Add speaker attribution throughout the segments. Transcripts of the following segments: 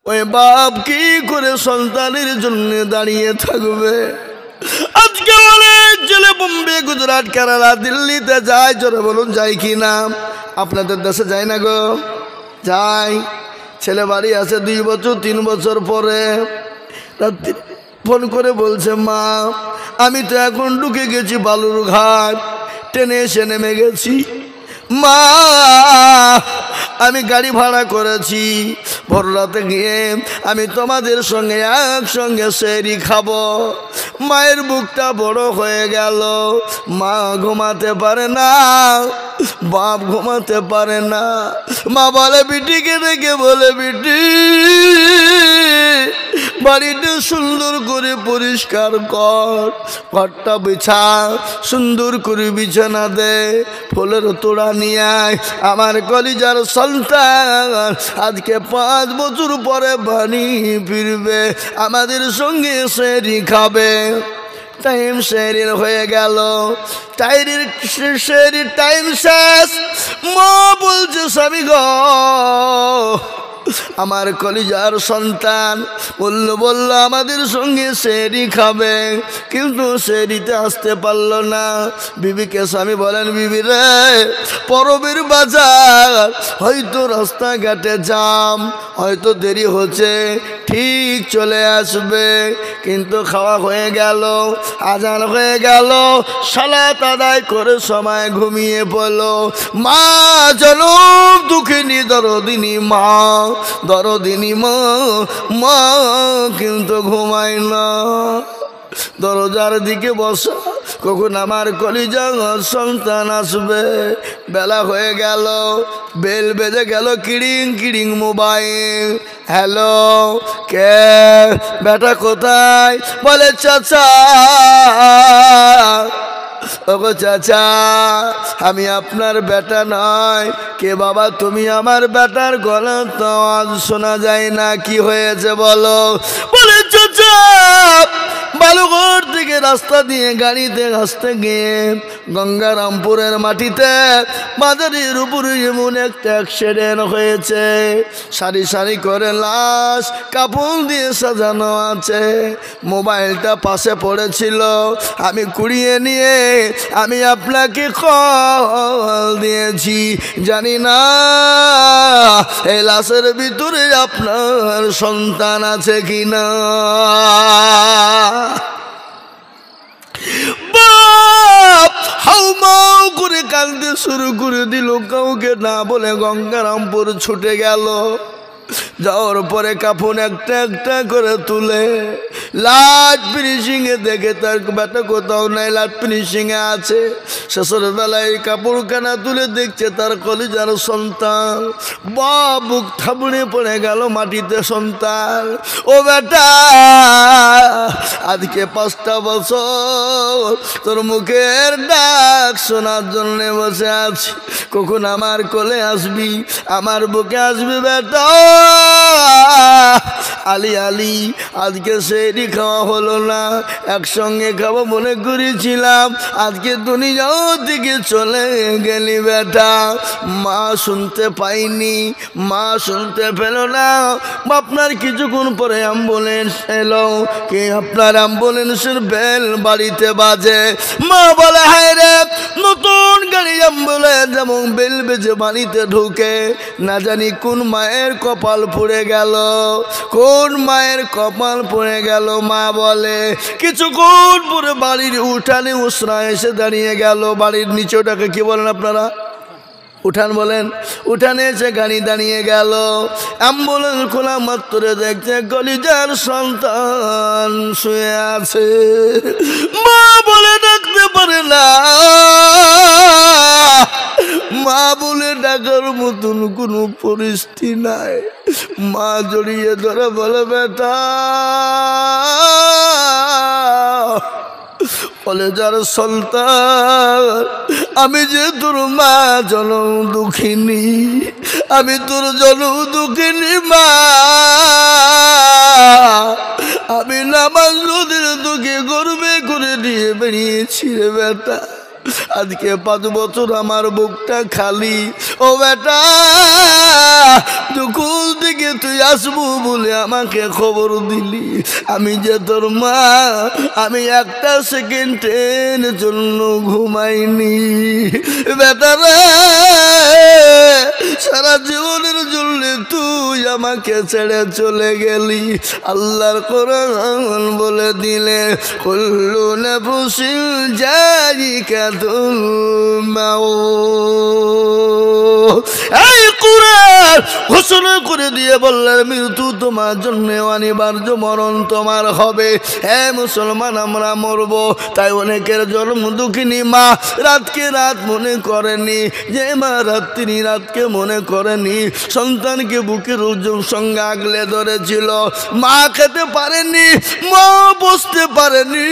Speaker 1: ওই বাপ কি করে সন্তানের জন্য দাঁড়িয়ে থাকবে? আজকে অনেক ছেলে বোম্বে, গুজরাট, কেরালা, দিল্লিতে যায়। জোরে বলুন যায় কি না? আপনাদের দেশে যায় না গো? যায়। ছেলে বাড়ি আসে 2 বছর 3 বছর পরে রাত্রি ফোন করে বলছে, মা আমি তো এখন ঢুকে গেছি বালুরঘাট, ট্রেনে এসে নেমে গেছি। মা আমি গাড়ি ভাড়া করেছি, ভোর রাতে গিয়ে আমি তোমাদের সঙ্গে একসঙ্গে সেহরি খাবো। মায়ের বুকটা বড় হয়ে গেল। মা ঘুমাতে পারে না, বাপ ঘুমাতে পারে না। মা বলে বিটিকে ডেকে বলে, বিটি বাড়িটা সুন্দর করে পরিষ্কার কর, ঘরটা বিছা, সুন্দর করে বিছানা দে, ফুলের তোড়া নিয়ে আয়। আমার কলিজার সন্তান আজকে 5 বছর পরে বাড়ি ফিরবে, আমাদের সঙ্গে সেহরি খাবে। টাইম সেহরির হয়ে গেল, সেহরির টাইম শেষ। মা বলছে, স্বামী গো আমার কলিজার সন্তান বলল আমাদের সঙ্গে সেহরি খাবে, কিন্তু সেহরিতে আসতে পারল না। বিবিকে স্বামী বলেন, বিবি রে পরবের বাজার, হয়তো রাস্তাঘাটে জাম, হয়তো দেরি হচ্ছে, ঠিক চলে আসবে। কিন্তু খাওয়া হয়ে গেল, আজান হয়ে গেল, সালাত আদায় করে সময় ঘুমিয়ে পড়ল। মা জনম দুঃখিনী দরদিনী মা, দরদিনী মা, মা কিন্তু ঘুমায় না। দরজার দিকে বসা, কখন আমার কলিজার সন্তান আসবে। বেলা হয়ে গেল, বেল বেজে গেল, কিড়িং কিড়িং মোবাইল। হ্যালো, কে? বেটা কোথায়? বলে চাচা, ওগো চাচা আমি আপনার বেটা নয়। কে বাবা তুমি? আমার বেটার গলা তো আওয়াজ শোনা যায় না, কি হয়েছে বলো? বলে চাচা বালুঘাট থেকে রাস্তা দিয়ে গাড়িতে আসতে গিয়ে গঙ্গারামপুরের মাটিতে বাজারের উপরে এমন একটা অ্যাক্সিডেন্ট হয়েছে। সারি সারি করে লাশ কাপড় দিয়ে সাজানো আছে। মোবাইলটা পাশে পড়েছিল, আমি কুড়িয়ে নিয়ে আমি আপনাকে কল দিয়েছি। জানি না এই লাশের ভিতরে আপনার সন্তান আছে কিনা। বাপ হাউমাউ করে কাঁদতে শুরু করে দিল, কাউকে না বলে গঙ্গারামপুর ছুটে গেল। যাওয়ার পরে কাফন একটা একটা করে তুলে লাট ফিনিশিং এ দেখে তার বেটা কোথাও নাই, লাট ফিনিশিং এ আছে। শেষের বেলায় কাপড়খানা তুলে দেখছে তার কলিজার সন্তান। বাপ বুক থাবড়ে পড়ে গেল মাটিতে। সন্তান, ও বেটা আজকে 5টা বছর তোর মুখের ডাক শোনার জন্য বসে আছি, কখন আমার কোলে আসবি, আমার বুকে আসবি বেটা। আলি আলি আজকে সেহরি খাওয়া হলো না, একসঙ্গে খাবো মনে করেছিলাম, আজকে দুনিয়া থেকে চলে গেলি বেটা। মা শুনতে পাইনি, মা শুনতে পেল না। আপনার কিছুক্ষণ পরে অ্যাম্বুলেন্স এলো। কে? আপনার অ্যাম্বুলেন্সের বেল বাড়িতে বাজে। মা বলে, হায় রে নতুন গাড়ি অ্যাম্বুলেন্স যেমন বেল বেজে বাড়িতে ঢুকে, না জানি কোন মায়ের কপাল পুড়ে গেল, কোন মায়ের কপাল পড়ে গেল। মা বলে, কিছুক্ষণ পরে বাড়ির উঠানে উসরা এসে দাঁড়িয়ে গেল। বাড়ির নিচে ওটাকে কি বলেন আপনারা? উঠান বলেন। উঠানে এসে গাড়ি দাঁড়িয়ে গেল। অ্যাম্বুলেন্স খোলা মাত্র দেখছে কলিজার সন্তান শুয়ে আছে। মা বলে ডাকতে পারে না, মা বলে ডাকার মতন কোনো পরিস্থিতি নাই। মা জড়িয়ে ধরে বলে, বেটা বলে যার সন্তান, আমি যে তোর মা জনম দুঃখিনী, আমি তোর জনম দুঃখিনী মা। আমি নামাজ নদীর দুঃখে গর্বে করে নিয়ে বেরিয়েছি রে বেটা। আজকে 5 বছর আমার বুকটা খালি। ও বেটা দুকুল থেকে তুই আসবো বলে আমাকে খবর দিলি, আমি যে তোর মা, আমি একটা সেকেন্ডের জন্য ঘুমাইনি। বেটারা সারা জীবনের জন্য তুই আমাকে ছেড়ে চলে গেলি। আল্লাহর কোরআন বলে দিলে কুল্লু নাফসিন যায়িকাতুল মাউত। এই কোরআন ঘোষণা করে দিয়ে বললেন মৃত্যু তোমার জন্য অনিবার্য, মরণ তোমার হবে। হে মুসলমান, আমরা মরব। তাই অনেকের জন্ম দুঃখিনী মা রাতকে রাত মনে করেনি, যে মা রাত্রি রাতকে মনে করেনি, সন্তানকে বুকের ওজন সঙ্গে আগলে ধরেছিল। মা খেতে পারেনি, মা বসতে পারেনি।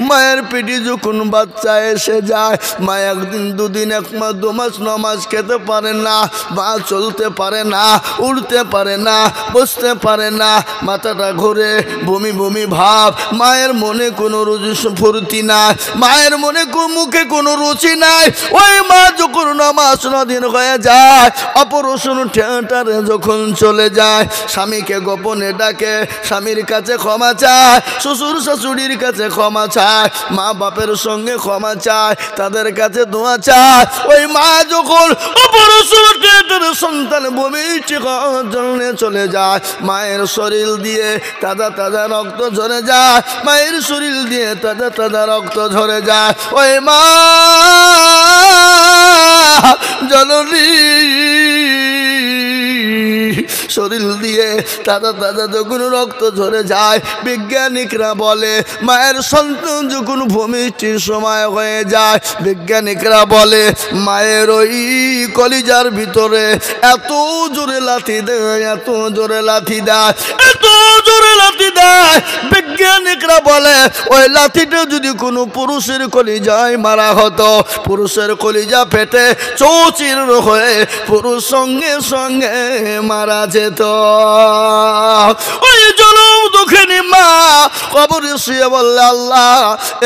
Speaker 1: মায়ের পেটে যখন বাচ্চা এসে যায়, মা একদিন দুদিন এক মাস দু মাস ন মাস খেতে পারে না, মা চলতে পারে না, উঠতে পারে না, বসতে পারে না, মাথাটা ঘুরে, বমি বমি ভাব। মায়ের মনে কোনো রুচি ফুর্তি নাই, মায়ের মনে মুখে কোনো রুচি নাই। ওই মা যখন ন মাস ন দিন হয়ে যায়, অপারেশন থিয়েটারে যখন চলে যায়, স্বামীকে গোপনে ডাকে, স্বামীর কাছে ক্ষমা চায়, শ্বশুর শাশুড়ির কাছে ক্ষমা চায়, মা বাপের সঙ্গে ক্ষমা চায়, তাদের কাছে দোয়া চায়। ওই মা যখন অপারেশন থিয়েটারে সন্তান বমি চিকার জন্য চলে যায়, মায়ের শরীর দিয়ে তাজা তাজা রক্ত ঝরে যায়, মায়ের শরীর দিয়ে তাজা তাজা রক্ত ঝরে যায়। ওই মা জননী শরীর দিয়ে তাজা তাজা যখন রক্ত ঝরে যায়, বিজ্ঞানিকরা বলে মায়ের সন্তান যখন ভূমিষ্ঠির সময় হয়ে যায়, বিজ্ঞানিকরা বলে মায়ের ওই কলিজার ভিতরে এত জোরে লাথি দেয়, এত জোরে লাথি দেয়, এত জোরে লাথি দেয়। বিজ্ঞানিকরা বলে ওই লাথিটা যদি কোনো পুরুষের কলিজায় মারা হতো, পুরুষের কলিজা ফেটে চৌচির হয়ে পুরুষ সঙ্গে সঙ্গে মারা যেত। ওই জনম দুঃখিনী মা কবরে শুয়ে বললে আল্লাহ,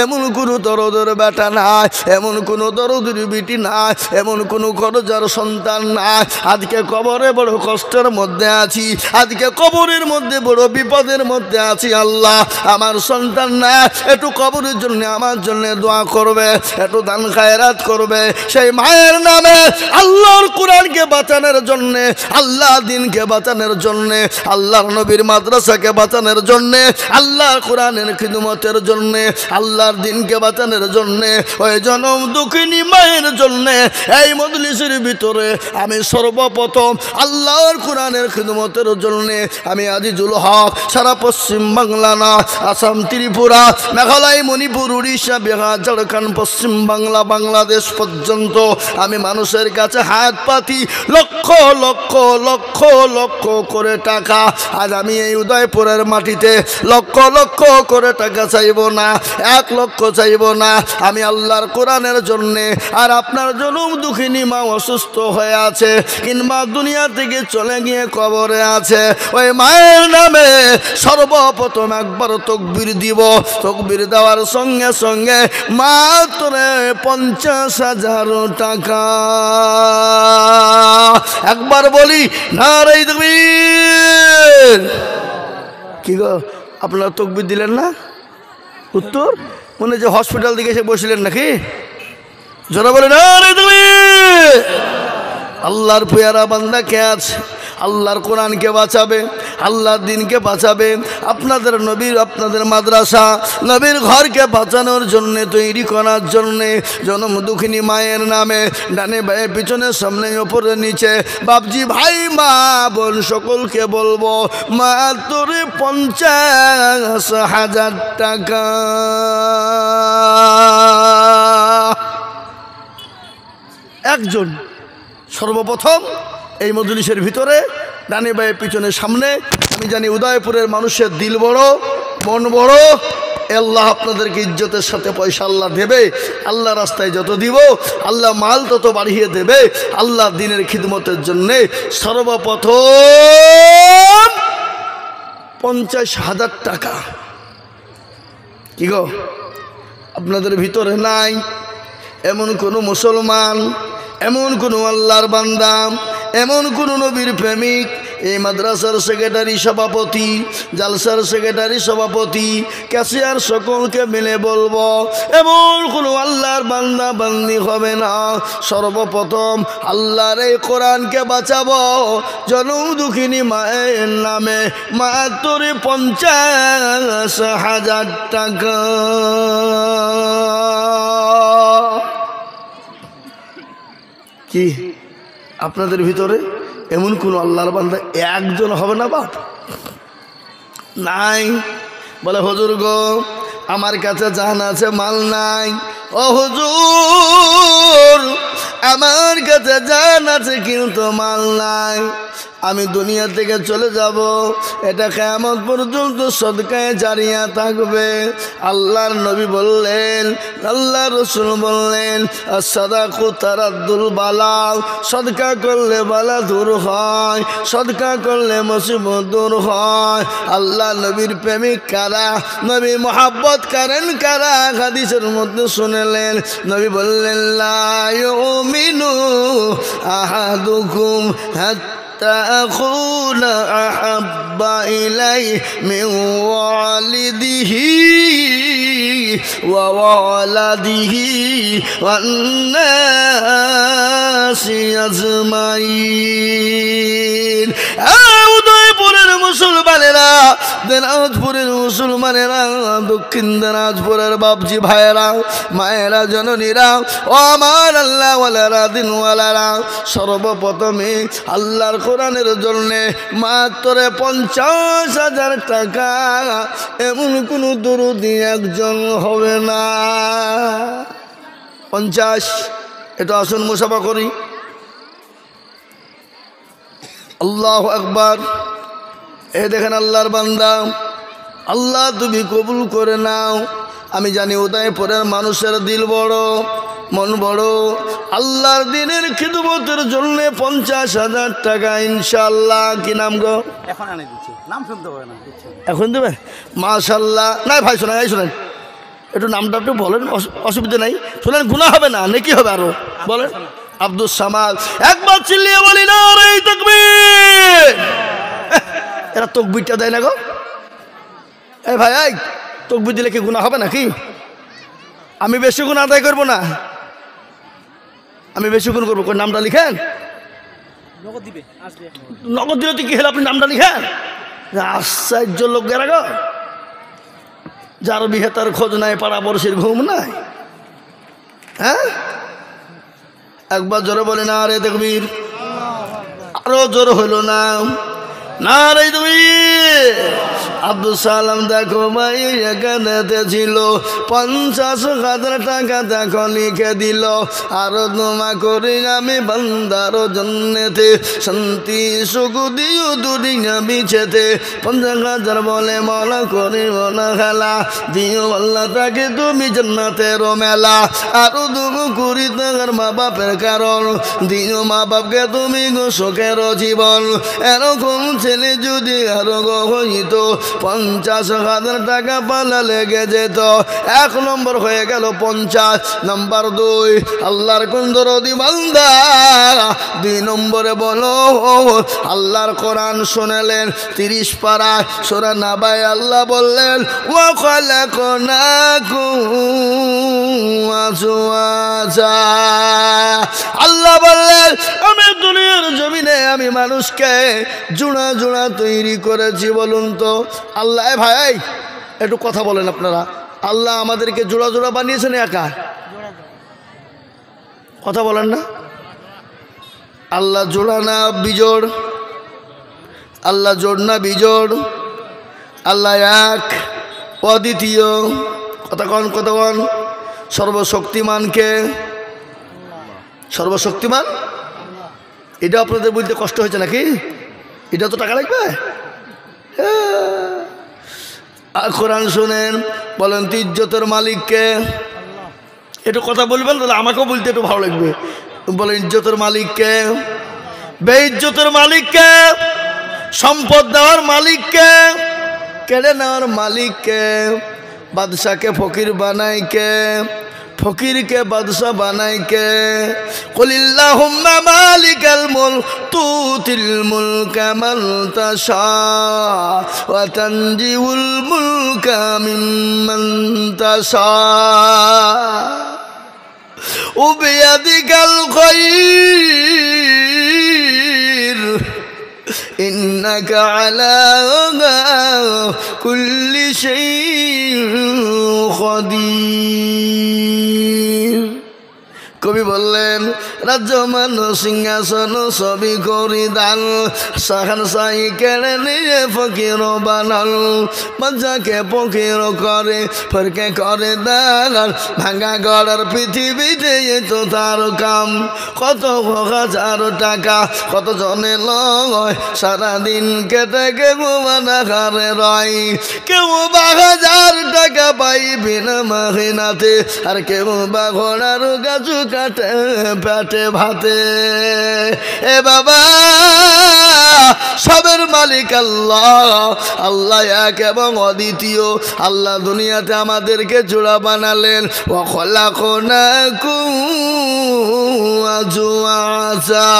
Speaker 1: এমন কোনো দরদের বেটা নাই, এমন কোনো দরদের বিটি নাই, এমন কোনো খরচার সন্তান নাই। আজকে কবরে বড় কষ্টের মধ্যে আছি, আজকে কবরের মধ্যে বড় বিপদের মধ্যে আছি। আল্লাহ, আমার সন্তান না, একটু কবরের জন্য আমার জন্য দোয়া করবে, একটু দান খায়রাত করবে। সেই মায়ের নামে আল্লাহর কোরআনকে বাঁচানোর জন্যে, আল্লাহ দিনকে বাঁচানোর জন্যে, আল্লাহর নবীর মাদ্রাসাকে বাঁচানোর জন্যে, আল্লাহর কোরআনের খিদমতের জন্যে, আল্লাহর দিনকে বাঁচানোর জন্যে, ওই জনম দুঃখিনী মায়ের জন্যে এই মজলিসের ভিতরে আমি সর্বপ্রথম আল্লাহর কোরআনের খিদমতের জন্যে আমি আজিজুল হক সারা পশ্চিম বাংলা না, আসাম, ত্রিপুরা, মেঘালয়, মণিপুর, উড়িষ্যা, বিহার, ঝাড়খণ্ড, পশ্চিম বাংলা, বাংলাদেশ পর্যন্ত আমি মানুষের কাছে হাত পাতি লক্ষ লক্ষ লক্ষ লক্ষ করে টাকা। আজ আমি এই উদয়পুরের মাটিতে লক্ষ লক্ষ করে টাকা চাইব না, 1 লক্ষ চাইব না। আমি আল্লাহর কোরআনের জন্যে, আর আপনার জনম দুঃখিনী মা অসুস্থ হয়ে আছে কিংবা দুনিয়া থেকে চলে গিয়ে কবরে আছে, ওই মায়ের নামে সর্বপ্রথম একবার তকবীর দিব। তকবীর দেওয়ার সঙ্গে সঙ্গে মাত্র 50,000 টাকা। একবার বলি নারে তাকবীর। কি গো, আপনারা তকবীর দিলেন না? উত্তর মনে যে হসপিটাল দিকে এসে বসলেন নাকি? যারা বলে নারে তাকবীর। আল্লাহর পেয়ারা বান্দা কে আছে? আল্লাহর কোরআনকে বাঁচাবে, আল্লাহর দিনকে বাঁচাবে, আপনাদের নবীর, আপনাদের মাদ্রাসা, নবীর ঘরকে বাঁচানোর জন্যে, তৈরি করার জন্যে জনম দুঃখিনী মায়ের নামে ডানে বায়ে পিছনে সামনে ওপরে নিচে বাপজি ভাই মা বোন সকলকে বলবো মাত্র 50,000 টাকা। একজন সর্বপ্রথম এই মজলিসের ভিতরে ডানে বায়ে পিছনে সামনে, আমি জানি উদয়পুরের মানুষের দিল বড়, মন বড়। আল্লাহ আপনাদেরকে ইজ্জতের সাথে পয়সা আল্লাহ দেবে, আল্লাহ রাস্তায় যত দিব আল্লাহ মাল তত বাড়িয়ে দেবে। আল্লাহ দিনের খিদমতের জন্যে সর্বপ্রথম 50,000 টাকা। কি গো, আপনাদের ভিতরে নাই এমন কোনো মুসলমান, এমন কোনো আল্লাহর বান্দা, এমন কোন নবীর প্রেমিক, এই মাদ্রাসার সেক্রেটারি সভাপতি, জালসার সেক্রেটারি সভাপতি, ক্যাশিয়ার সকলকে মিলে বলবো এমন কোনো আল্লাহর বান্দা বান্দি হবে না। সর্বপ্রথম আল্লাহর এই কোরআনকে বাঁচাবো জনম দুঃখিনী মায়ের নামে মাত্র 50,000 টাকা। কি আপনাদের ভিতরে এমন কোন আল্লাহর বান্দা একজন হবে না বাপ? নাই। বলে হুজুর গো আমার কাছে জান আছে মাল নাই। ও হুজুর আমার কাছে জান আছে কিন্তু মাল নাই, আমি দুনিয়া থেকে চলে যাব, এটা কিয়ামত পর্যন্ত সদকায়ে জারিয়া থাকবে। আল্লাহর নবী বললেন, আল্লাহর রাসূল বললেন as-সাদাকু তারাদ্দুল বালা, সদকা করলে বালা দূর হয়, সদকা করলে মুসিবত দূর হয়। আল্লাহ নবীর প্রেমিক কারা, নবী মহব্বত করেন কারা, হাদিসের মধ্যে শুনলেন নবী বললেন লা ইউমিনু আহাদুকুম أكون أحب إليه من والده وولده والناس أجمعين। উদয়পুরের মুসলমানেরা, দিনাজপুরের মুসলমানেরা, দক্ষিণ দিনাজপুরের বাপজি ভাইয়েরা, মায়েরা, জননীরা, ও আমার আল্লাহ ওয়ালারা, দিনওয়ালারা, সর্বপ্রথমে আল্লাহর কোরআনের জন্য মাত্র 50,000 টাকা, এমন কোন দরুদি একজন হবে না। 50। এটা আসুন মুসাফা করি। আল্লাহু আকবার। এ দেখেন আল্লাহর বান্দা, আল্লাহ তুমি কবুল করে নাও। আমি জানি উদয়পুরের মানুষের দিল বড়, মন বড়, আল্লাহর দিনের খিদমতের জন্য 50,000 টাকা ইনশাআল্লাহ। কি নাম গো?
Speaker 2: এখন আনে দিচ্ছি, নাম শুনতে হবে না,
Speaker 1: এখন দেবে? মাশাআল্লাহ। না ভাই শোনেন, এই শোনেন একটু নামটা একটু বলেন, অসুবিধা নাই। শোনেন গুনাহ হবে না, নেকি হবে আরো। বলেন আব্দুস সামাদ। একবার চিল্লিয়ে বলি না রে তাকবীর। এরা তকবীরটা দেয় না গো। এই ভাই এই তকবীর দিলে কি গুনাহ হবে নাকি? আমি বেশি গুণ আদায় করবো না, আমি বেশি গুণ করবো। নামটা লিখেন, নগদ দিলে তো কি হলো, আপনি নামটা লিখেন। আশ্চর্য লোক গেরা গো, যার বিহে তার খোঁজ নাই, পাড়া পড়শির ঘুম নাই। হ্যাঁ একবার জোরে বলে না রে তাকবীর। আরো জোর হইল না, না রে তাকবীর। আব্দুল সালাম দেখো ভাই এখানেতে ছিল 50,000 টাকা, দেখো লিখে দিল। আরো দোয়া করি আমি বান্দার জন্নেতে, শান্তি সুখ দিও দুনিয়া বিছেতে। 50,000 বলে মলা করি মনা খেলা, দিও আল্লাহ তাকে তুমি জান্নাতের মেলা। আরো দোয়া করি তার মা বাপের কারণ, দিও মা বাপকে তুমি গো সুখের জীবন। এরকম ছেলে যদি আরো গো হইতো 50,000 টাকা পালা লেগে যেত। 1 নম্বর হয়ে গেল 50। নাম্বার 2 আল্লাহর কোন দরদি বান্দা। 2 নম্বরে বলো আল্লাহর কোরআন শুনলেন 30 পারা সূরা নাবায় আল্লাহ বললেন ওয়া খালাকনাকুম আজওয়াজা। আল্লাহ বললেন আমি দুনিয়ার জমিনে আমি মানুষকে জোড়া জোড়া তৈরি করেছি। বলুন তো আল্লাহ ভাই একটু কথা বলেন আপনারা, আল্লাহ আমাদেরকে জোড়া জোড়া বানিয়েছেন একা? কথা বলেন না। আল্লাহ জোড়া না বিজোড়? আল্লাহ জোড় না বিজোড়? আল্লাহ এক অদ্বিতীয়। কতক্ষণ কতক্ষণ সর্বশক্তিমানকে? সর্বশক্তিমান। এটা আপনাদের বলতে কষ্ট হয়েছে নাকি? এটা তো টাকা লাগবে। কোরআন শুনেন, বলেন তো ইজ্জতের মালিককে? একটু কথা বলবেন তাহলে আমাকেও বলতে একটু ভালো লাগবে। বলেন ইজ্জতের মালিককে? বেইজ্জতের মালিককে? সম্পদ দেওয়ার মালিককে? কেড়ে নেওয়ার মালিককে? বাদশাকে ফকির বানায় কে? ফকিরকে বাদশা বানায় কে? কুলিল্লাহুম্মা মালিকাল মুলক তুতিল মুলকা মান তাশা ওয়া তানজিউল মুলকা মিম্মান তাশা ওয়া বিয়াদিকাল খায়র ইন্নাকা আলা কুল্লি শাইইন কাদির। কবি বললেন রাজ্যমান সিংহাসন সবই করি দান, সাহান সাই কেড়ে নিয়ে ফকির বানাল। বাচ্চাকে ফকির করে ফরকে করে দান, ভাঙা গড়ার পৃথিবীতে তো তার কাম। কত হাজার টাকা কত জনে লয়, সারাদিন কেটে কেউ বানাঘারে রয়। কেউ 1000 টাকা পাই বিনা মাহিনাতে, আর কেউ বা ঘোড়ার গাছু কাটে পেটে ভাতে। এ বাবা সবের মালিক আল্লাহ, আল্লাহ এক এবং অদ্বিতীয়। আল্লাহ দুনিয়াতে আমাদেরকে জোড়া বানালেন। ওয়া খলাকনাকুম আজওয়াজা।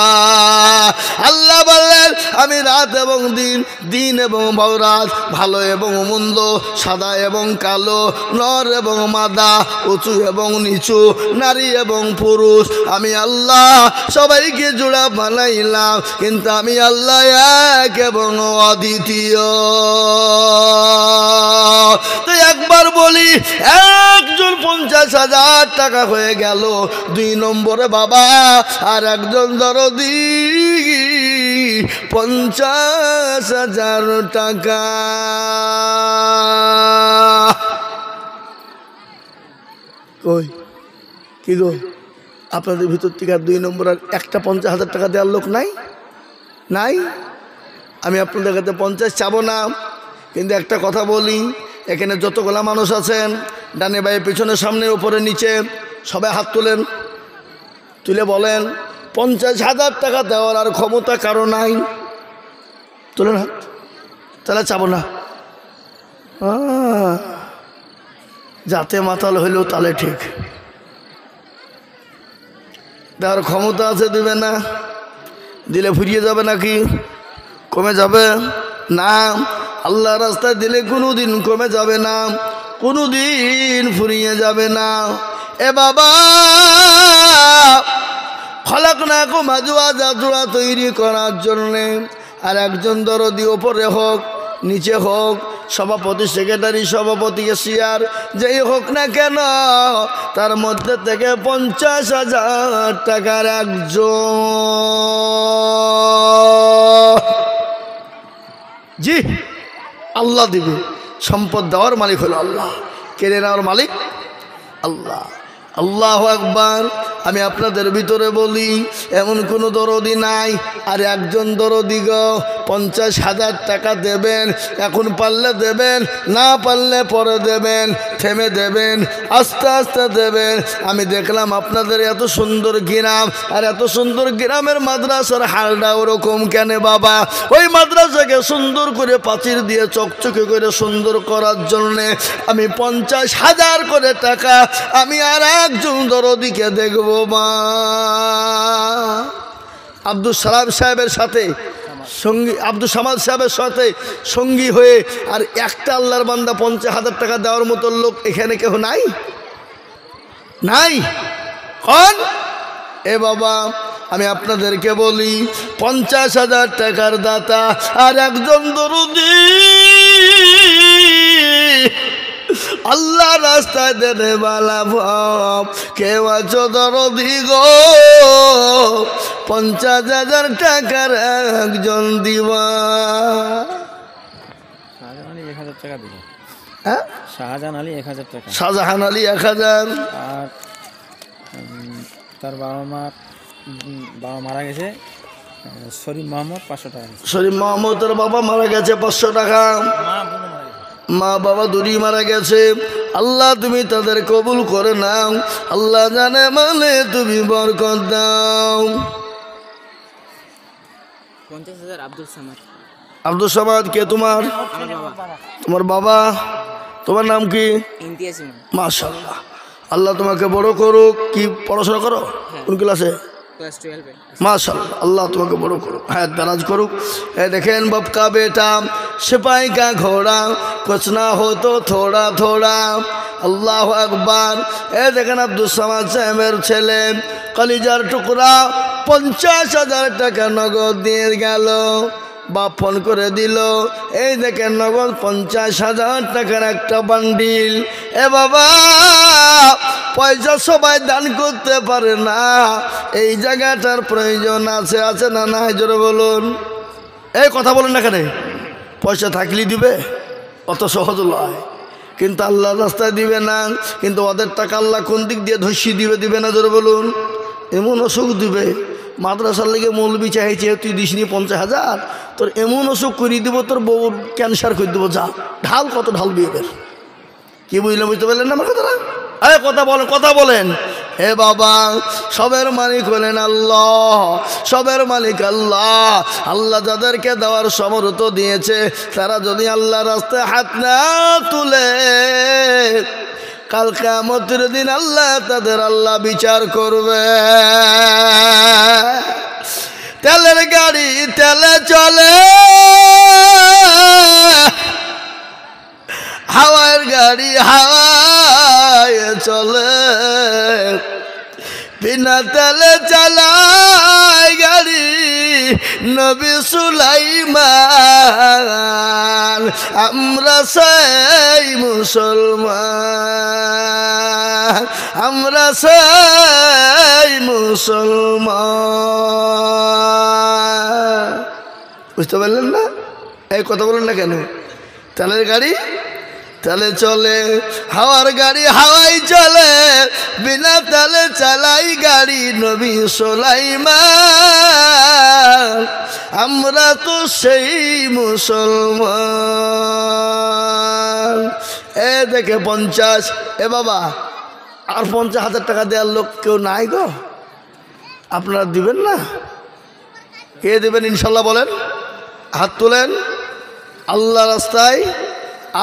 Speaker 1: আল্লাহ বললেন আমি রাত এবং দিন, দিন এবং রাত, ভালো এবং মন্দ, সাদা এবং কালো, নর এবং মাদা, উঁচু এবং নিচু, নারী এবং পুরুষ, আমি আল্লাহ সবাইকে জোড়া বানাইলাম। কিন্তু আমি আল্লাহ এক এবং অদ্বিতীয়। তো একবার বলি একজন 50,000 টাকা হয়ে গেল, 2 নম্বরে বাবা আর একজন দরদি 50,000 টাকা। কই কি গো, আপনাদের ভিতর থেকে 2 নম্বর আর একটা 50,000 টাকা দেওয়ার লোক নাই? নাই? আমি আপনাদের কাছে 50 চাবো না, কিন্তু একটা কথা বলি, এখানে যতগুলা মানুষ আছেন, ডানে বায়ে পিছনে সামনে উপরে নিচে, সবাই হাত তোলেন, তুলে বলেন 50,000 টাকা দেওয়ার আর ক্ষমতা কারো নাই। তোলেন হাত, তাহলে চাবো না। যাতে মাতাল হইলেও তাহলে ঠিক, দেওয়ার ক্ষমতা আছে, দিবে না। দিলে ফুরিয়ে যাবে নাকি? কমে যাবে না। আল্লাহ রাস্তায় দিলে কোনো দিন কমে যাবে না, কোনো দিন ফুরিয়ে যাবে না। এ বাবা খলাকনাকুম আজওয়াজা, জোড়া তৈরি করার জন্যে। আর একজন দরদি ওপরে হোক নিচে হোক, সভাপতি সেক্রেটারি সভাপতি এশিয়ার যেই হোক না কেন, তার মধ্যে থেকে 50,000 টাকার একজন, জি আল্লাহ দিবে। সম্পদ দেওয়ার মালিক হলো আল্লাহ, কেড়ে নেওয়ার মালিক আল্লাহ। আল্লাহু আকবার। আমি আপনাদের ভিতরে বলি এমন কোনো দরদি নাই। আর একজন দরদি গো 50,000 টাকা দেবেন, এখন পারলে দেবেন, না পারলে পরে দেবেন, থেমে দেবেন, আস্তে আস্তে দেবেন। আমি দেখলাম আপনাদের এত সুন্দর গ্রাম, আর এত সুন্দর গ্রামের মাদ্রাসার হালটা ওরকম কেন বাবা? ওই মাদ্রাসাকে সুন্দর করে প্রাচীর দিয়ে চকচকে করে সুন্দর করার জন্যে আমি 50,000 করে টাকা আমি আর একজন দরদিকে দেখব মা। আব্দুল সালাম সাহেবের সাথে সঙ্গী, আব্দুল সামাদ সাহেবের সাথে সঙ্গী হয়ে, আর একটা আল্লাহর বান্দা 50,000 টাকা দেওয়ার মতো লোক এখানে কেউ নাই? নাই? কোন? এ বাবা আমি আপনাদেরকে বলি 50,000 টাকার দাতা আর একজন দরদি আল্লাহ রাস্তায় দেনে বালা ভাব। কেউ আছো দরদি গো 50,000 টাকার একজন দিবা।
Speaker 3: শাহজাহান আলী 1,000 টাকা দিল।
Speaker 1: হ্যাঁ,
Speaker 3: শাহজাহান আলী 1,000 টাকা।
Speaker 1: শাহজাহান আলী 1,000।
Speaker 3: আর তার বাবা মারা গেছে, শরীফ মোহাম্মদ 500 টাকা।
Speaker 1: শরীফ মোহাম্মদের বাবা মারা গেছে 500 টাকা। মা বাবা দুরি মারা গেছে। আল্লাহ তুমি তাদের কবুল করে নাও, আল্লাহ জানে মানে তুমি বরকত দাও।
Speaker 4: 50,000 আব্দুল সামাদ।
Speaker 1: আব্দুল সামাদ কে তোমার? তোমার বাবা। তোমার নাম কি?
Speaker 4: ইমতিয়াজ ইমাম।
Speaker 1: মাশাআল্লাহ। আল্লাহ তোমাকে বড় করুক। কি পড়াশোনা করো? কোন ক্লাসে?
Speaker 4: क्लास 12 में।
Speaker 1: माशाल्लाह, अल्लाह तुम्हें बड़ो करो, हैत दराज करो। देखें बाप का बेटा सिपाही का घोड़ा, कुछ ना हो तो थोड़ा थोड़ा। अल्लाह अकबर। देखें अब्दुल समाद साहेबर छेले कलिजार टुकड़ा 50,000 টাকা নগদ দিয়ে গেল। বাপ ফোন করে দিল, এই দেখেন নগদ 50,000 টাকার একটা বান্ডিল। এ বাবা, পয়সা সবাই দান করতে পারে না, এই জায়গাটার প্রয়োজন আছে, আছে না নাই জোরে বলুন। এই কথা বলেন না কেন? পয়সা থাকলেই দিবে? অত সহজ নয়। কিন্তু আল্লাহর রাস্তায় দিবে না, কিন্তু ওদের টাকা আল্লাহ কোন দিক দিয়ে ধসিয়ে দিবে, দিবে না জোরে বলুন। এমন অসুখ দিবে, মাদ্রাসার লেগে মৌলবি চাইছে তুই দিসনি 50,000, তোর এমন অসুখ করিয়ে দিব, তোর বউর ক্যান্সার করে দেবো। যা ঢাল, কত ঢাল বিয়েদের। কি বুঝলেন? বুঝতে পারলেন না আমার কথাটা? কথা বলেন, কথা বলেন। হে বাবা, সবের মালিক হলেন আল্লাহ, সবের মালিক আল্লাহ। আল্লাহ যাদেরকে দেওয়ার সমর্থ দিয়েছে, তারা যদি আল্লাহ রাস্তায় হাত না তুলে, কাল কিয়ামতের দিন আল্লাহ তাদের আল্লাহ বিচার করবে। তেলের গাড়ি তেলে চলে, হাওয়ার গাড়ি হাওয়ায় চলে, বিনা তেলে চালায় গাড়ি নবী সুলাইমান। আমরা সেই মুসলমান, আমরা সেই মুসলমান। বুঝতে পারলেন না? এই কথা বলেন না কেন? তেলের গাড়ি তেলে চলে, হাওয়ার গাড়ি হাওয়াই চলে, বিনা তেলে চালাই গাড়ি নবী সুলাইমান। আমরা তো সেই মুসলমান। দেখে 50। বাবা, আর 50,000 টাকা দেওয়ার লোক কেউ নাই গো? আপনারা দিবেন না? কে দেবেন ইনশাল্লাহ বলেন? হাত তোলেন। আল্লাহ রাস্তায়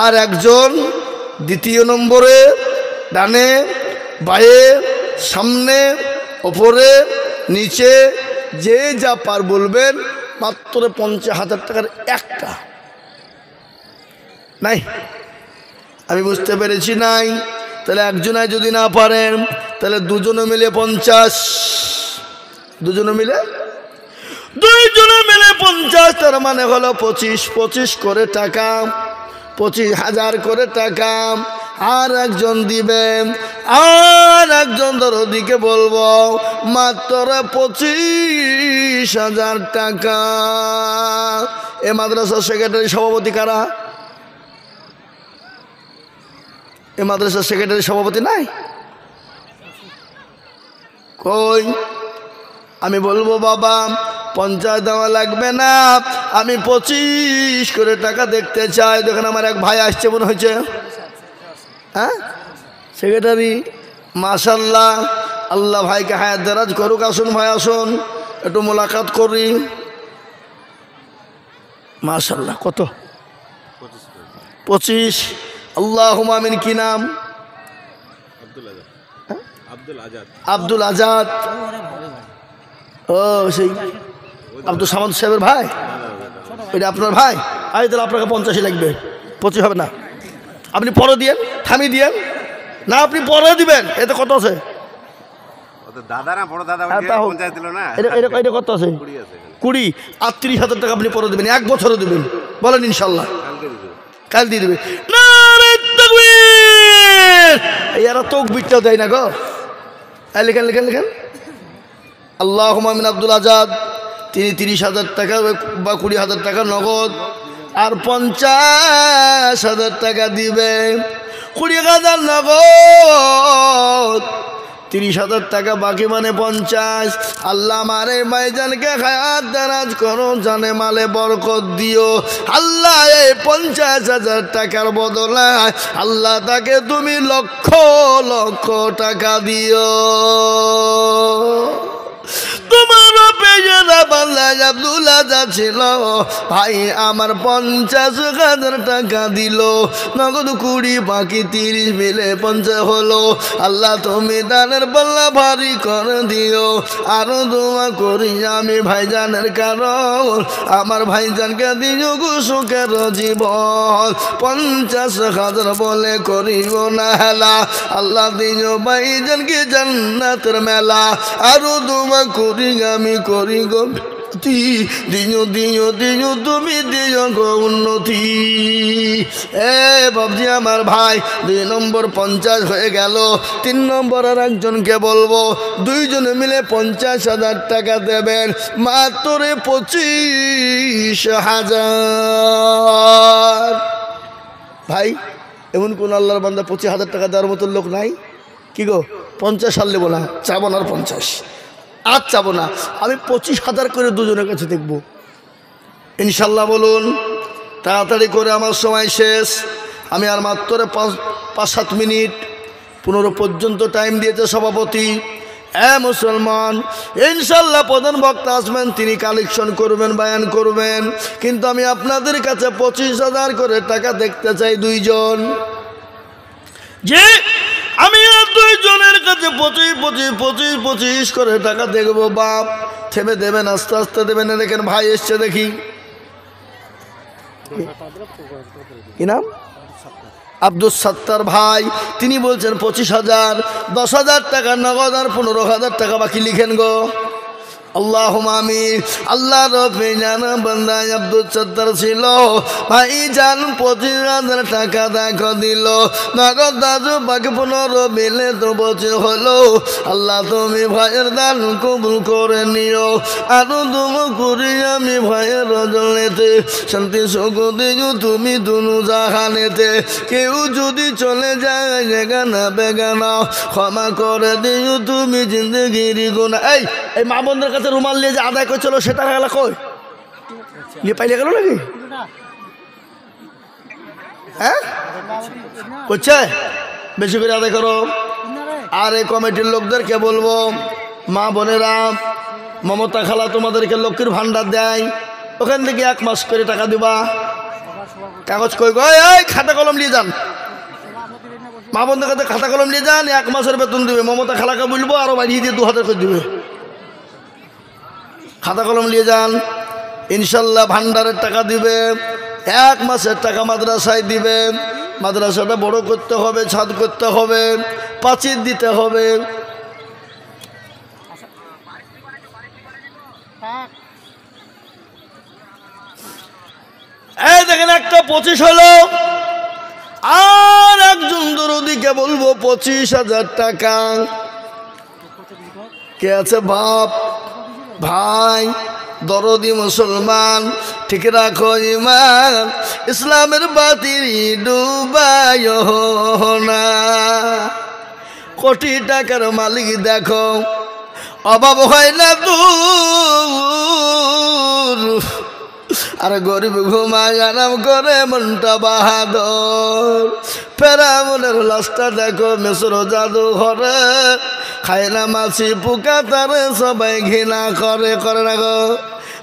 Speaker 1: আর একজন, দ্বিতীয় নম্বরে, ডানে বায়ে সামনে ওপরে নিচে, যে যা পার বলবেন। মাত্র 50,000 টাকার একটা নাই। আমি বুঝতে পেরেছি নাই? তাহলে একজনায় যদি না পারেন, তাহলে দুজনে মিলে 50, দুজনে মিলে 50, তার মানে হলো 25 করে টাকা, 25,000 করে টাকা। আর একজন দিবেন, আর একজন ধরো দিকে বলবো মাত্র 25,000 টাকা। এ মাদ্রাসার সেক্রেটারি সভাপতি কারা? এ মাদ্রাসার সেক্রেটারি সভাপতি নাই? কই? আমি বলবো বাবা 50 দেওয়া লাগবে না, আমি 25 করে টাকা দেখতে চাই। দেখেন আমার এক ভাই আসছে মনে হয়েছে, হ্যাঁ সেক্রেটারি। মাশাল্লাহ, আল্লাহ ভাইকে হায়াত দারাজ করুক। আসুন ভাই, আসুন, একটু মোলাকাত করি। মাশাল্লাহ। কত? 25। আল্লাহুম্মা আমিন। কি নাম? আব্দুল আজাদ। ও সেই আব্দুল সামাদ সাহেবের ভাই? এটা আপনার ভাই? আরে তাহলে আপনাকে 50 লাগবে, 25 হবে না। আপনি পরে দিয়েন, থামিয়ে দিয়েন না, আপনি পরে দিবেন। এতে কত আছে? এটা কত আছে? 20। আর 30,000 টাকা আপনি পরে দেবেন, 1 বছরে দেবেন। বলেন ইনশাল্লাহ? কাল দিয়ে দেবে। এরা তকবীরটাও দেয় না গো। লেখেন লেখেন লেখেন। আল্লাহুম্মা আমিন। আব্দুল আজাদ, তিনি 30,000 টাকা বা 20,000 টাকা নগদ, আর 50,000 টাকা দিবে। 20,000 নগদ, 30,000 টাকা বাকি, মানে 50। আল্লাহ মারে ভাইজানকে হায়াত দারাজ করো, জানে মালে বরকত দিও। আল্লাহ এই 50,000 টাকার বদলে আল্লাহ তাকে তুমি লক্ষ লক্ষ টাকা দিও। তোমার পেয়ারা বান্দা আব্দুল্লাহ যাচ্ছিল ভাই আমার 50,000 টাকা দিল নগদ 20 বাকি 30 মিলে 50 হলো আল্লাহ তুমি দানের পাল্লা ভারী করে দিও আরো দোয়া করি আমি ভাইজানের কারণ আমার ভাইজানকে দিও গো সুখের জীবন 50,000 বলে করিব না হেলা আল্লাহ দিও ভাইজানকে জান্নাতের মেলা আরো দোয়া করি আমি করি গো দিও দিও দিও তুমি দিও গো উন্নতি এ বাবজি আমার ভাই 2 নম্বর 50 হয়ে গেল 3 নম্বর আর একজনকে বলবো দুইজনে মিলে 50,000 টাকা দেবেন মাত্র 25,000 ভাই এমন কোন আল্লাহর বান্দা 25,000 টাকা দেওয়ার মতো লোক নাই কি গো 50 সাল নেবো না চাবো না 50 আজ চাবো না আমি 25,000 করে দুজনের কাছে দেখব ইনশাল্লাহ বলুন তাড়াতাড়ি করে আমার সময় শেষ আমি আর মাত্র 5-7 মিনিট 15 পর্যন্ত টাইম দিয়েছে সভাপতি মুসলমান ইনশাল্লাহ প্রধান বক্তা আসবেন তিনি কালেকশন করবেন বয়ান করবেন কিন্তু আমি আপনাদের কাছে 25,000 করে টাকা দেখতে চাই দুইজন যে আমি আর দুইজনের কাছে 25 করে টাকা দেখবো বাপ থেমে দেবেন আস্তে আস্তে দেবেন দেখেন ভাই এসছে দেখি কি নাম আব্দুল সত্তার ভাই তিনি বলছেন 25,000 10,000 টাকা নগদ আর 15,000 টাকা বাকি লিখেন গো আল্লাহুম্মা আমিন আল্লাহ রব্বে জানা বান্দা আব্দুল সত্তার ছিল ভাই জান 25,000 টাকা দেখো দিল নগদ দাজু বাকি 15 মিলে তো বছর হলো আল্লাহ তুমি ভাইয়ের দান কবুল করে নিও আরো তুমি করি আমি ভাইয়ের রজনীতে শান্তি সুখ দিও তুমি দুনু জাহানেতে কেউ যদি চলে যায় যেখানে বেগানা ক্ষমা করে দিও তুমি জিন্দগির গুনাহ এই মা বোনদের কাছে রুমাল নিয়ে যে আদায় করছিল সেটা গেল কই নিয়ে পাইলে গেল নাকি হ্যাঁ করছে বেশি করে আদায় করো আর এই কমিটির লোকদেরকে বলবো মা বোনেরা মমতা খালা তোমাদেরকে লক্ষ্মীর ভান্ডার দেয় ওখান থেকে 1 মাস করে টাকা দিবা কাগজ কই গো এই খাতা কলম নিয়ে যান মা বোনদের কাছে খাতা কলম নিয়ে যান 1 মাসের বেতন দিবে মমতা খালাকে বলবো আরো বাড়িয়ে দিয়ে 2,000 করে দিবে খাতা কলম নিয়ে যান ইনশাল্লাহ ভান্ডারের টাকা দিবে 1 মাসের টাকা মাদ্রাসায় দিবে মাদ্রাসাটা বড় করতে হবে ছাদ করতে হবে পাঁচিল দিতে হবে এই দেখেন একটা 25 হলো আর একজন দরদিকে বলবো 25,000 টাকা কে আছে বাপ ভাই দরদি মুসলমান ঠিক রাখো ইমান ইসলামের বাতিরি ডুবায় না কোটি টাকার মালিক দেখো অভাব হয় না দূর আর গরিব ঘুমায় আরাম করে মনটা বাহাদুর ফেরাউনের লাশটা দেখো মিশর জাদু ঘরে খায় না মাছি পোকা তারে সবাই ঘৃণা করে করে না গো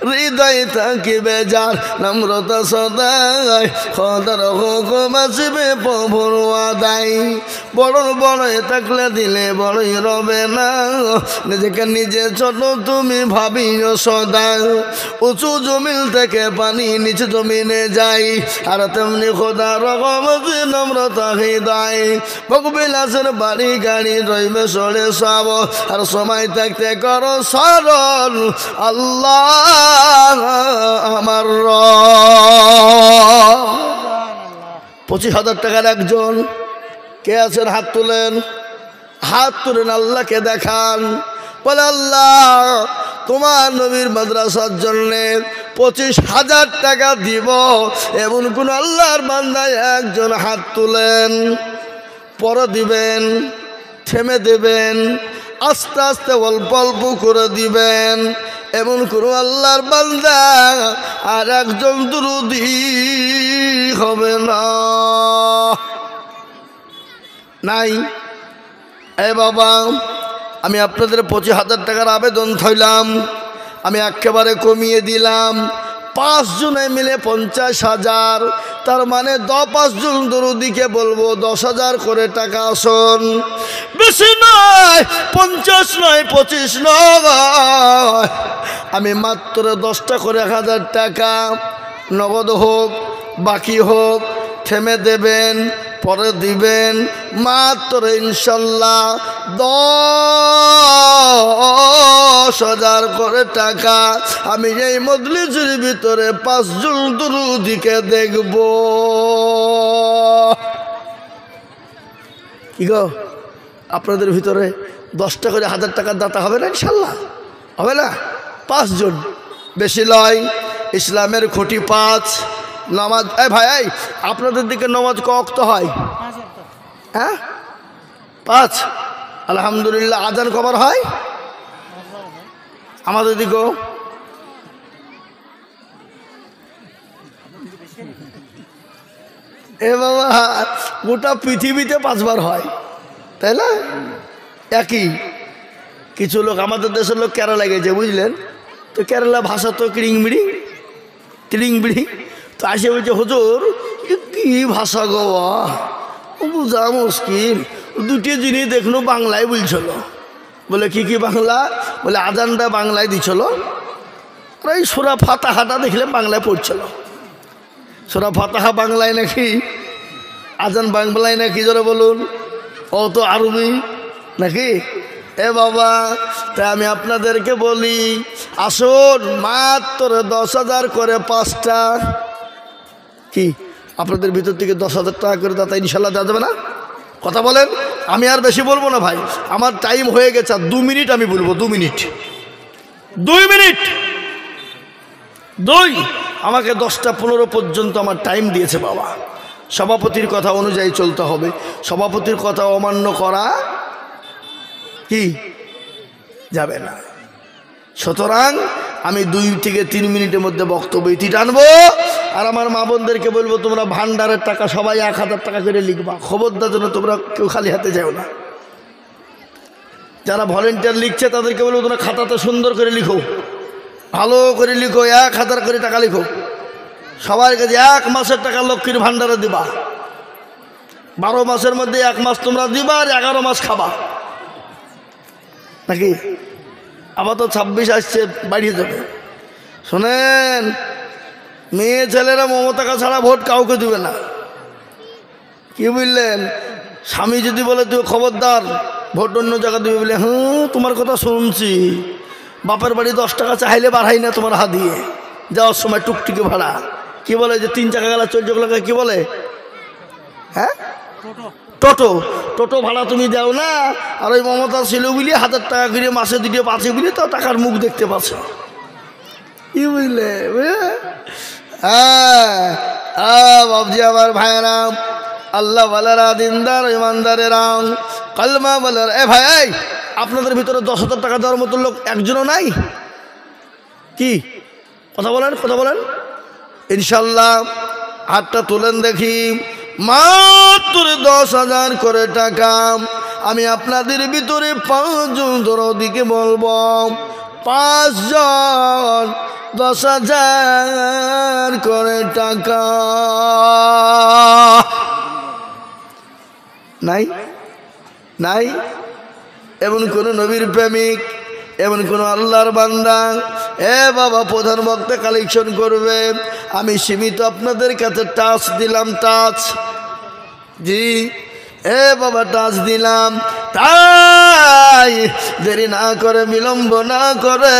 Speaker 1: হৃদয় থাকি বেজার নম্রতা সদাই খদার হুকুম আসবে প্রভুর আদায় বড় বড় থাকলে দিলে বড়ই রবে না নিজেকে নিজে ছোট তুমি ভাবিও সদা উঁচু জমিন থেকে পানি নিচে জমিনে যাই আর তেমনি খোদা রকম নম্রতা হৃদয় ভোগবিলাসের বাড়ি গাড়ি রইবে সরে সব আর সময় থাকতে করো স্মরণ আল্লাহ আমার 25,000 টাকার একজন কে আছেন হাত তুলেন আল্লাহকে দেখান বলে আল্লাহ তোমার নবীর মাদ্রাসার জন্যে 25,000 টাকা দিব এমন কোন আল্লাহর বান্দায় একজন হাত তুলেন পরে দিবেন থেমে দেবেন আস্তে আস্তে অল্প অল্প করে দিবেন এমন কোন আল্লাহর বান্দা আর একজন দুরুদি হবে না নাই এ বাবা আমি আপনাদের 25,000 টাকার আবেদন থইলাম, আমি একেবারে কমিয়ে দিলাম। 5 জনে মিলে 50,000, তার মানে 5 জন দরুদিকে বলবো 10,000 করে টাকা আসন। বেশি নয়, 50 নয়, 25 নয়, আমি মাত্র 10টা করে 1,000 টাকা নগদ হোক বাকি হোক থেমে দেবেন, পরে দিবেন। মাত্র ইনশাল্লাহ 10,000 করে টাকা আমি এই মজলিসের ভিতরে 5 জন দরুদিকে দেখব। কি গো, আপনাদের ভিতরে 10টা করে 1,000 টাকার দাতা হবে না? ইনশাল্লাহ হবে না? 5 জন, বেশি লয়। ইসলামের খুঁটি 5। নামাজ, ভাই আপনাদের দিকে নামাজ ক ওয়াক্ত হয়? হ্যাঁ 5। আলহামদুলিল্লাহ। আজান কবার হয়? আমাদের দিকেও বাবা গোটা পৃথিবীতে 5 বার হয়, তাই না? একই। কিছু লোক, আমাদের দেশের লোক কেরালা গেছে, বুঝলেন তো, কেরালা ভাষা তো কিড়িংবিড়ি তিড়িংবিড়ি, তো আসে বলছে হুজুর কি ভাষা গো, বুঝা মুশকিল। 2টি জিনিস দেখলো বাংলায় বলছিল। বলে কি কি বাংলা? বলে আজানটা বাংলায় দিছিল, আর এই সূরা ফাতিহাটা দেখলে বাংলায় পড়ছিল। সূরা ফাতিহা বাংলায় নাকি, আজান বাংলায় নাকি, জোরে বলুন। ও তো আরবি নাকি? এ বাবা, তাই আমি আপনাদেরকে বলি, আসুন মাত্র 10,000 করে 5টা। কি আপনাদের ভিতর থেকে 10,000 টাকা করে দাতা ইনশাল্লাহ দেওয়া যাবে না? কথা বলেন। আমি আর বেশি বলবো না ভাই, আমার টাইম হয়ে গেছে। 2 মিনিট আমি বলবো, 2 মিনিট, 2 মিনিট, 2। আমাকে 10টা 15 পর্যন্ত আমার টাইম দিয়েছে বাবা। সভাপতির কথা অনুযায়ী চলতে হবে, সভাপতির কথা অমান্য করা কি যাবে না। সুতরাং আমি 2 থেকে 3 মিনিটের মধ্যে বক্তব্য ইতি টানবো। আর আমার মা বোনদেরকে বলবো, তোমরা ভান্ডারের টাকা সবাই 1,000 টাকা করে লিখবা, খবরদার জন্য তোমরা কেউ খালি হাতে যাও না। যারা ভলেন্টিয়ার লিখছে তাদেরকে বলবো, তোমরা খাতাতে সুন্দর করে লিখো, ভালো করে লিখো, 1,000 করে টাকা লিখো। সবার কাছে 1 মাসের টাকা লক্ষ্মীর ভান্ডারে দিবা। 12 মাসের মধ্যে 1 মাস তোমরা দিবা, আর 11 মাস খাবা নাকি? আবার তো 26 আসছে, বাড়িয়ে যাবে। শোনেন, মেয়ে ছেলেরা মমতাকা ছাড়া ভোট কাউকে দিবে না। কি বুঝলেন? স্বামী যদি বলে তুই খবরদার ভোট অন্য জায়গা দিবে, বলে তোমার কথা শুনছি, বাপের বাড়ি 10 টাকা চাইলে বাড়াই না তোমার হাত দিয়ে, যাওয়ার সময় টুকটুকি ভাড়া। কি বলে যে 3 চাকা গেলা 4 চাকা কি বলে? হ্যাঁ টোটো, টোটো ভাড়া তুমি দাও না। আর ওই মমতা ছিল বলি 1,000 টাকা করে মাসে 2 পাচ্ছে বলি তো টাকার মুখ দেখতে পাচ্ছ। কি বুঝলে? হ্যাঁ বাবজি, আমার ভাইয়েরা, আল্লাহ ওয়ালারা, দিনদার ইমানদারেরা, কালমা বলার, ভাই আপনাদের ভিতরে 10,000 টাকা দেওয়ার মতো লোক একজনও নাই? কি কথা বলেন, কথা বলেন। ইনশাল্লাহ হাতটা তুলেন দেখি। মাত্র 10,000 করে টাকা আমি আপনাদের ভিতরে 5 জন দরদিকে বলবো, 5 জন 10,000 করে টাকা। নাই নাই এমন কোন নবীর প্রেমিক, এমন কোন আল্লাহর বান্দা বাবা প্রধান বক্তা কালেকশন করবে? আমি সীমিত আপনাদের কাছে টাচ দিলাম, টাচ, জি বাবা টাচ দিলাম। তাই দেরি না করে, বিলম্ব না করে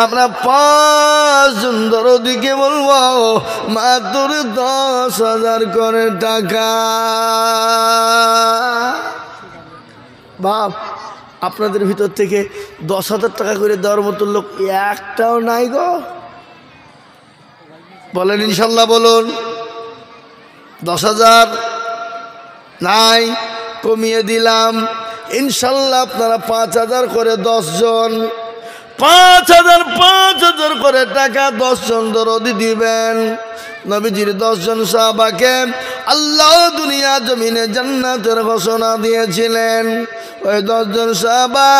Speaker 1: আমরা 5 জন দরদিকে বলবো মাত্র 10,000 করে টাকা। বাপ, আপনাদের ভিতর থেকে 10,000 টাকা করে দেওয়ার মতো লোক একটাও নাই গো। বলেন ইনশাল্লাহ, বলুন। 10,000 নাই, কমিয়ে দিলাম। ইনশাল্লাহ আপনারা 5,000 করে 10 জন, 5,000 করে টাকা 10 জন দরদি দিবেন। নবীজির 10 জন সাহাবাকে আল্লাহ দুনিয়া জমিনে জান্নাতের ঘোষণা দিয়েছিলেন। ওই 10 জন সাহাবা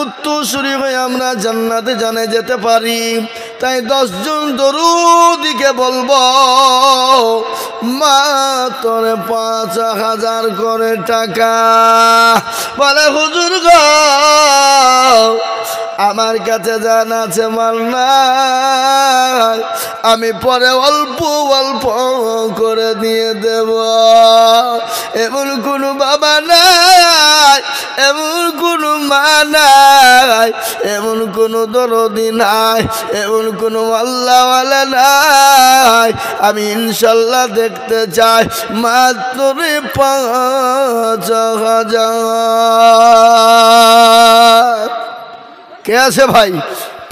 Speaker 1: উত্তরসূরি হয়ে আমরা জান্নাতে জানে যেতে পারি। তাই 10 জন দরুদীকে বলবো মাত্র 5,000 করে টাকা। বলে হুজুর গো আমার কাছে জান আছে মাল নাই, আমি পরে অল্প অল্প করে দিয়ে দেব। এমন কোনো বাবা নাই, এমন কোনো মা নাই, এমন কোনো দরদি নাই, এমন কোনো আল্লাহওয়ালা নাই। আমি ইনশাল্লাহ দেখতে চাই মাত্র 5,000। কে আছে ভাই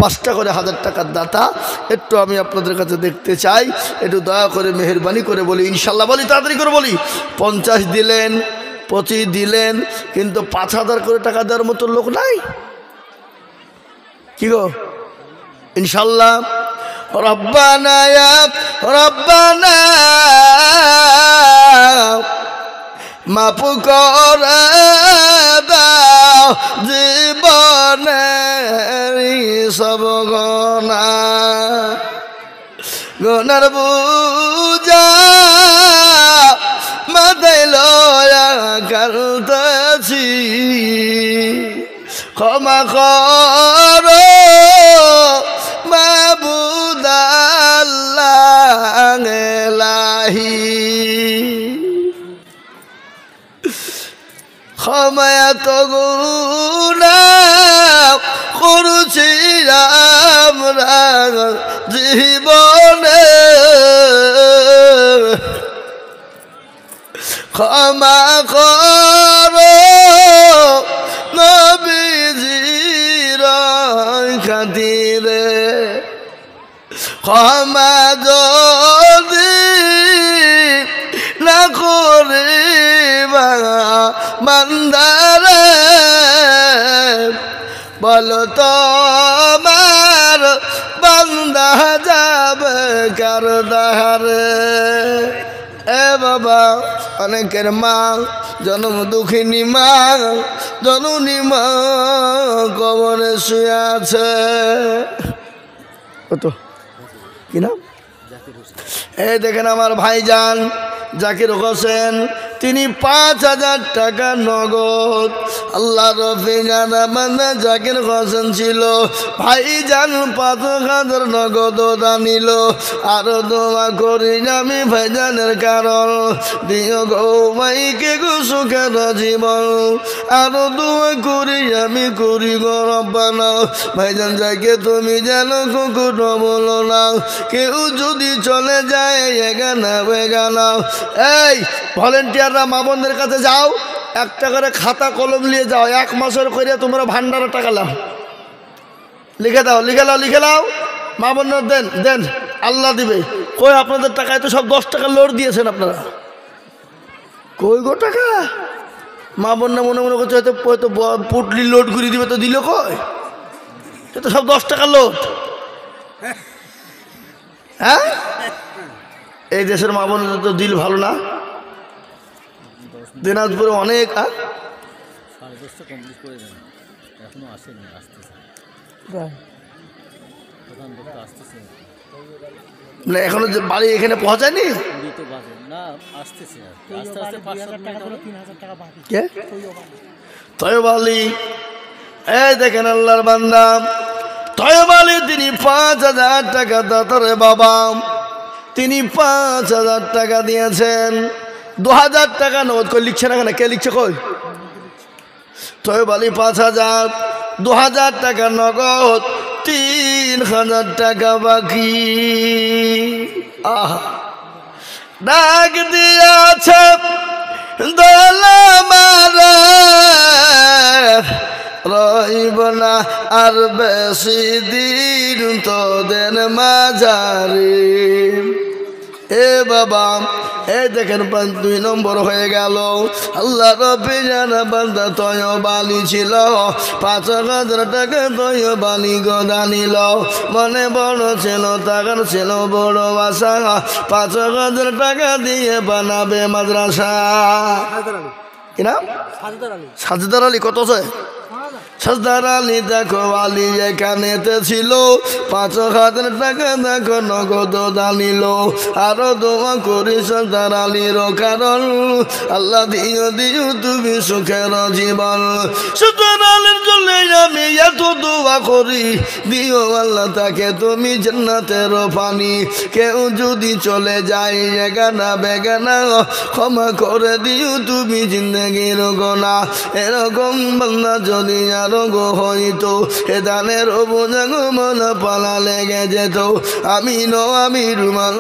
Speaker 1: 5টা করে 1000 টাকার দাতা? একটু আমি আপনাদের কাছে দেখতে চাই, একটু দয়া করে মেহেরবানি করে বলি ইনশাল্লাহ, বলি তাড়াতাড়ি করে বলি। 50 দিলেন, 25 দিলেন, কিন্তু 5,000 করে টাকা দেওয়ার মতো লোক নাই। কি গো ইনশাল্লাহ? রব্বানা ইয়া রব্বানা মাফ করে দাও জীবনের সব গুনাহ, গুনার বোঝা মাথায় লয়া কাঁদতেছি, ক্ষমা করো মাবুদ আল্লাহ এলাহি। ক্ষমা তো গুনাহ করছি আমরা জীবনে, ক্ষমা করো নবীজির খাতিরে, ক্ষমা যদি না করে বান্দারে, বলো তোমার বান্দা যাবে কার দাহারে। এ বাবা অনেকের মা জন্ম দুঃখিনী মা, জননী মা কবরে শুয়ে আছে। কত কি নাম? এই দেখেন আমার ভাইজান জাকির হোসেন, তিনি 5,000 টাকা নগদ। আল্লাহ রফি জানা মানে জাকির হোসেন ছিল ভাইজান 5,000 নগদ দানিল। আরো দোয়া করি আমি ভাইজানের কারণ, দিও গো মাইকে গো সুখের জীবন। আরো দোয়া করি আমি করি গো রব্বানা, ভাইজান যাকে তুমি জানো কুকুরো বলো না, কেউ যদি চলে যায় এগানা বেগানা। এই ভলেন্টিয়াররা মা বোনদের কাছে যাও, একটা করে খাতা কলম নিয়ে যাও, 1 মাসের করে তোমরা ভান্ডারে টাকা লাও, লিখে দাও, লিখে লাও, লিখে লাও। মা বোনরা দেন দেন, আল্লাহ দিবে। কই আপনাদের টাকায় তো সব 10 টাকা লোড দিয়েছেন আপনারা, কই গো টাকা? মা বোনরা মনে মনে করছে হয়তো পুটলি লোড করে দিবে, তো দিল কই? সে তো সব 10 টাকা লোড। হ্যাঁ এই দেশের মা বোনদের তো দিল ভালো না। দিনাজপুরে অনেক মানে এখনো বাড়ি এখানে পৌঁছায়নি। তয়ব আলী, এই দেখেন আল্লাহর বান্দা তয়ব আলী, তিনি 5,000 টাকা দাতারে বাবা, তিনি 5,000 টাকা দিয়েছেন। 2,000 টাকা নগদ কই লিখছে না কেন? কে লিখছে কই? তয়ব আলী 5,000, 2,000 টাকা নগদ, 3,000 টাকা বাকি। আহা ডাক দিয়াছে দোলা মারা, রইব না আর বেশি দিন তোদের মাঝারে। এ বাবা এই দেখেন 2 নম্বর হয়ে গেল আল্লাহ রব্বে জানা বান্দা তয় বালি ছিল 5,000 টাকা তয় বালি গদা নিল মনে বড় ছিল টাকার ছিল বড় আশা 5,000 টাকা দিয়ে বানাবে মাদ্রাসা কি নাম সাজদার আলী কত আছে সাজদার আলী দেখো আলী এখানেতে ছিল 5,000 টাকা দেখো নগদ দানিল আরো দোয়া করি সাজদার আলীর কারণ আল্লাহ দিও দিও তুমি সুখের জীবন সাজদার আলীর জন্য আমি এত দোয়া করি দিও আল্লাহ তাকে তুমি জান্নাতের পানি কেউ যদি চলে যায় এগানা বেগানা ক্ষমা করে দিও তুমি জিন্দগির গোনা এরকম বান্দা যদি রোগ হইতো এ দানের বোঝা মন পালা লেগে যেত আমি রুমাল